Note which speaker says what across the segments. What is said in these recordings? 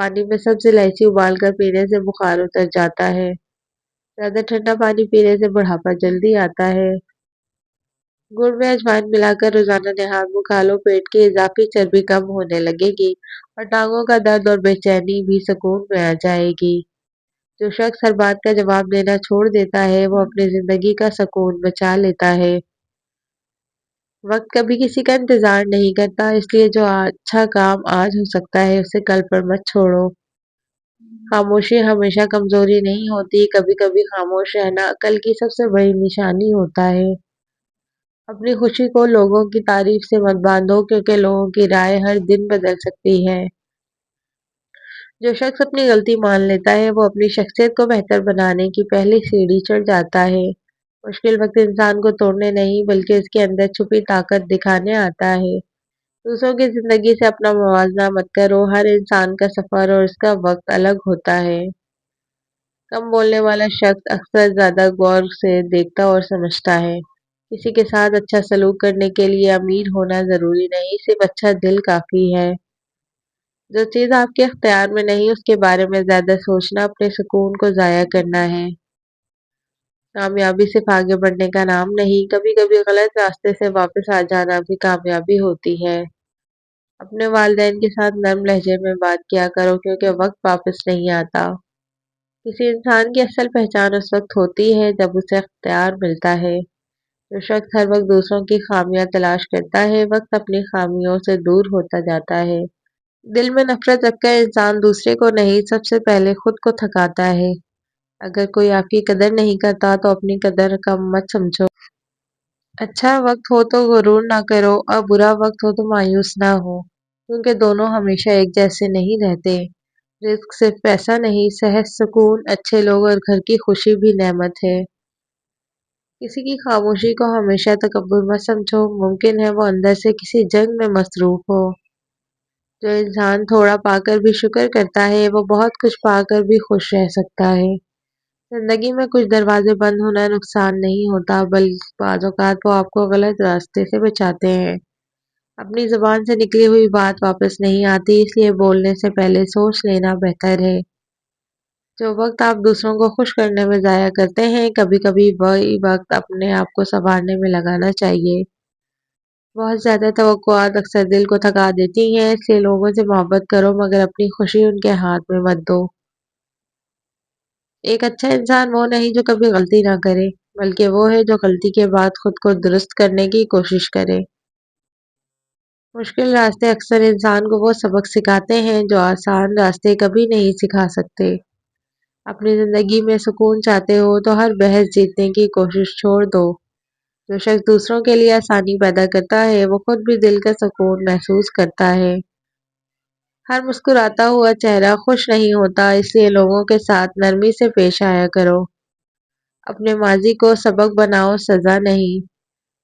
Speaker 1: پانی میں سبز الائچی ابال کر پینے سے بخار اتر جاتا ہے۔ زیادہ ٹھنڈا پانی پینے سے بڑھاپا جلدی آتا ہے۔ گڑ میں اجوائن ملا کر روزانہ نہار منہ کھا لو، پیٹ کی اضافی چربی کم ہونے لگے گی اور ٹانگوں کا درد اور بے چینی بھی سکون میں آ جائے گی۔ جو شخص ہر بات کا جواب دینا چھوڑ دیتا ہے وہ اپنی زندگی کا سکون بچا لیتا ہے۔ وقت کبھی کسی کا انتظار نہیں کرتا، اس لیے جو اچھا کام آج ہو سکتا ہے اسے کل پر مت چھوڑو۔ خاموشی ہمیشہ کمزوری نہیں ہوتی، کبھی کبھی خاموش رہنا عقل کی سب سے بڑی نشانی ہوتا ہے۔ اپنی خوشی کو لوگوں کی تعریف سے مت باندھو، کیونکہ لوگوں کی رائے ہر دن بدل سکتی ہے۔ جو شخص اپنی غلطی مان لیتا ہے وہ اپنی شخصیت کو بہتر بنانے کی پہلی سیڑھی چڑھ جاتا ہے۔ مشکل وقت انسان کو توڑنے نہیں بلکہ اس کے اندر چھپی طاقت دکھانے آتا ہے۔ دوسروں کی زندگی سے اپنا موازنہ مت کرو، ہر انسان کا سفر اور اس کا وقت الگ ہوتا ہے۔ کم بولنے والا شخص اکثر زیادہ غور سے دیکھتا اور سمجھتا ہے۔ کسی کے ساتھ اچھا سلوک کرنے کے لیے امیر ہونا ضروری نہیں، صرف اچھا دل کافی ہے۔ جو چیز آپ کے اختیار میں نہیں اس کے بارے میں زیادہ سوچنا اپنے سکون کو ضائع کرنا ہے۔ کامیابی صرف آگے بڑھنے کا نام نہیں، کبھی کبھی غلط راستے سے واپس آ جانا بھی کامیابی ہوتی ہے۔ اپنے والدین کے ساتھ نرم لہجے میں بات کیا کرو، کیونکہ وقت واپس نہیں آتا۔ کسی انسان کی اصل پہچان اس وقت ہوتی ہے جب اسے اختیار ملتا ہے۔ جو شخص ہر وقت دوسروں کی خامیاں تلاش کرتا ہے وقت اپنی خامیوں سے دور ہوتا جاتا ہے۔ دل میں نفرت رکھ کر انسان دوسرے کو نہیں سب سے پہلے خود کو تھکاتا ہے۔ اگر کوئی آپ کی قدر نہیں کرتا تو اپنی قدر کم مت سمجھو۔ اچھا وقت ہو تو غرور نہ کرو اور برا وقت ہو تو مایوس نہ ہو، کیونکہ دونوں ہمیشہ ایک جیسے نہیں رہتے۔ رزق صرف پیسہ نہیں، صحت، سکون، اچھے لوگ اور گھر کی خوشی بھی نعمت ہے۔ کسی کی خاموشی کو ہمیشہ تکبر مت سمجھو، ممکن ہے وہ اندر سے کسی جنگ میں مصروف ہو۔ جو انسان تھوڑا پا کر بھی شکر کرتا ہے وہ بہت کچھ پا کر بھی خوش رہ سکتا ہے۔ زندگی میں کچھ دروازے بند ہونا نقصان نہیں ہوتا، بلکہ بعض اوقات وہ آپ کو غلط راستے سے بچاتے ہیں۔ اپنی زبان سے نکلی ہوئی بات واپس نہیں آتی، اس لیے بولنے سے پہلے سوچ لینا بہتر ہے۔ جو وقت آپ دوسروں کو خوش کرنے میں ضائع کرتے ہیں کبھی کبھی وہی وقت اپنے آپ کو سنوارنے میں لگانا چاہیے۔ بہت زیادہ توقعات اکثر دل کو تھکا دیتی ہیں، اس لیے لوگوں سے محبت کرو مگر اپنی خوشی ان کے ہاتھ میں مت دو۔ ایک اچھا انسان وہ نہیں جو کبھی غلطی نہ کرے، بلکہ وہ ہے جو غلطی کے بعد خود کو درست کرنے کی کوشش کرے۔ مشکل راستے اکثر انسان کو وہ سبق سکھاتے ہیں جو آسان راستے کبھی نہیں سکھا سکتے۔ اپنی زندگی میں سکون چاہتے ہو تو ہر بحث جیتنے کی کوشش چھوڑ دو۔ جو شخص دوسروں کے لیے آسانی پیدا کرتا ہے وہ خود بھی دل کا سکون محسوس کرتا ہے۔ ہر مسکراتا ہوا چہرہ خوش نہیں ہوتا، اس لیے لوگوں کے ساتھ نرمی سے پیش آیا کرو۔ اپنے ماضی کو سبق بناؤ، سزا نہیں۔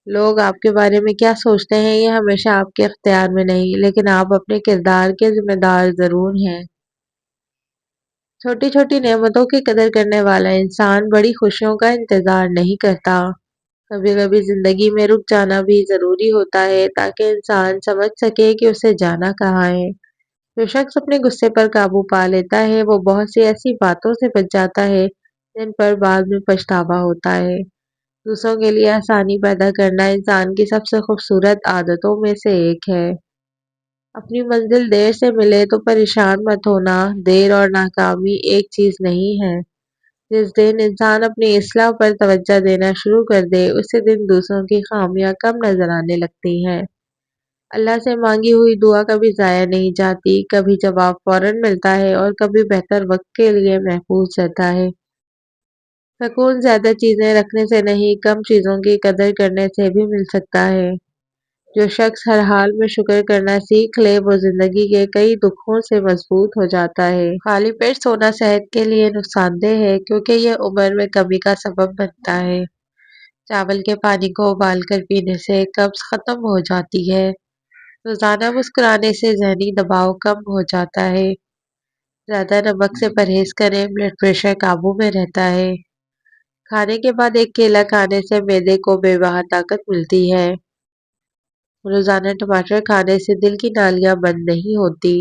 Speaker 1: لوگ آپ کے بارے میں کیا سوچتے ہیں یہ ہمیشہ آپ کے اختیار میں نہیں، لیکن آپ اپنے کردار کے ذمہ دار ضرور ہیں۔ چھوٹی چھوٹی نعمتوں کی قدر کرنے والا انسان بڑی خوشیوں کا انتظار نہیں کرتا۔ کبھی کبھی زندگی میں رک جانا بھی ضروری ہوتا ہے تاکہ انسان سمجھ سکے کہ اسے جانا کہاں ہے۔ جو شخص اپنے غصے پر قابو پا لیتا ہے وہ بہت سی ایسی باتوں سے بچ جاتا ہے جن پر بعد میں پچھتاوا ہوتا ہے۔ دوسروں کے لیے آسانی پیدا کرنا انسان کی سب سے خوبصورت عادتوں میں سے ایک ہے۔ اپنی منزل دیر سے ملے تو پریشان مت ہونا، دیر اور ناکامی ایک چیز نہیں ہے۔ جس دن انسان اپنی اصلاح پر توجہ دینا شروع کر دے اسی دن دوسروں کی خامیاں کم نظر آنے لگتی ہیں۔ اللہ سے مانگی ہوئی دعا کبھی ضائع نہیں جاتی، کبھی جواب فوراً ملتا ہے اور کبھی بہتر وقت کے لیے محفوظ رہتا ہے۔ سکون زیادہ چیزیں رکھنے سے نہیں، کم چیزوں کی قدر کرنے سے بھی مل سکتا ہے۔ جو شخص ہر حال میں شکر کرنا سیکھ لے وہ زندگی کے کئی دکھوں سے مضبوط ہو جاتا ہے۔ خالی پیٹ سونا صحت کے لیے نقصان دہ ہے کیونکہ یہ عمر میں کمی کا سبب بنتا ہے۔ چاول کے پانی کو ابال کر پینے سے قبض ختم ہو جاتی ہے۔ روزانہ مسکرانے سے ذہنی دباؤ کم ہو جاتا ہے۔ زیادہ نمک سے پرہیز کریں، بلڈ پریشر قابو میں رہتا ہے۔ کھانے کے بعد ایک کیلا کھانے سے معدے کو بے بہا طاقت ملتی ہے۔ روزانہ ٹماٹر کھانے سے دل کی نالیاں بند نہیں ہوتی۔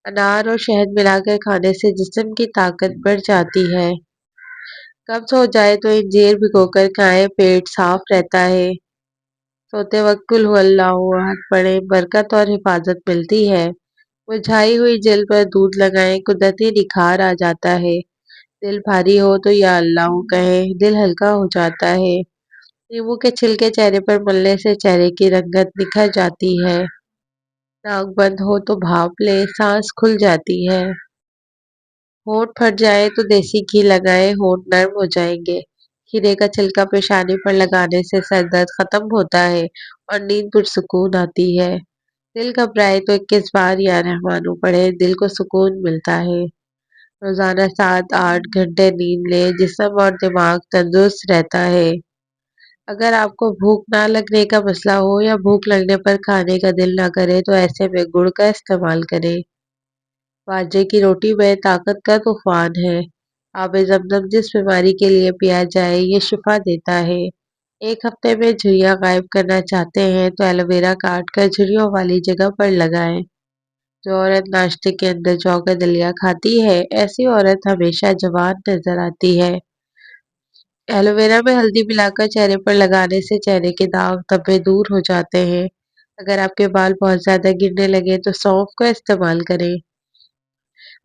Speaker 1: انار اور شہد ملا کر کھانے سے جسم کی طاقت بڑھ جاتی ہے۔ قبض ہو جائے تو انجیر بھگو کر کھائیں، پیٹ صاف رہتا ہے۔ سوتے وقت قل هو اللہ احد پڑھیں، برکت اور حفاظت ملتی ہے۔ مرجھائی ہوئی جلد پر دودھ لگائیں، قدرتی نکھار آ جاتا ہے۔ دل بھاری ہو تو یا اللہ کہیں، دل ہلکا ہو جاتا ہے۔ نیمبو کے چھلکے چہرے پر ملنے سے چہرے کی رنگت نکھر جاتی ہے۔ ناک بند ہو تو بھاپ لیں، سانس کھل جاتی ہے۔ ہونٹ پھٹ جائے تو دیسی گھی لگائیں، ہونٹ نرم ہو جائیں گے۔ کھیرے کا چھلکا پیشانی پر لگانے سے سر درد ختم ہوتا ہے اور نیند پرسکون آتی ہے۔ دل گھبرائے تو 21 بار یا رحمانو پڑھیں، دل کو سکون ملتا ہے۔ روزانہ 7-8 گھنٹے نیند لیں، جسم اور دماغ تندرست رہتا ہے۔ اگر آپ کو بھوک نہ لگنے کا مسئلہ ہو یا بھوک لگنے پر کھانے کا دل نہ کرے تو ایسے میں گڑ کا استعمال کریں۔ باجرے کی روٹی میں طاقت کا طوفان ہے۔ آب زمزم جس بیماری کے لیے پیا جائے یہ شفا دیتا ہے۔ ایک ہفتے میں جھریاں غائب کرنا چاہتے ہیں تو ایلو ویرا کاٹ کر جھریوں والی جگہ پر لگائیں۔ جو عورت ناشتے کے اندر جو کا دلیا کھاتی ہے ایسی عورت ہمیشہ جوان نظر آتی ہے۔ ایلو ویرا میں ہلدی ملا کر چہرے پر لگانے سے چہرے کے داغ دھبے دور ہو جاتے ہیں۔ اگر آپ کے بال بہت زیادہ گرنے لگے تو سونف کا استعمال کریں۔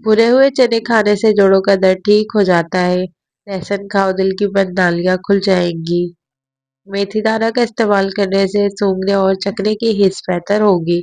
Speaker 1: بھنے ہوئے چنے کھانے سے جوڑوں کا درد ٹھیک ہو جاتا ہے۔ لہسن کھاؤ، دل کی بد نالیاں کھل جائیں گی۔ میتھی دانہ کا استعمال کرنے سے سونگھنے اور چکھنے کی حس بہتر ہوگی۔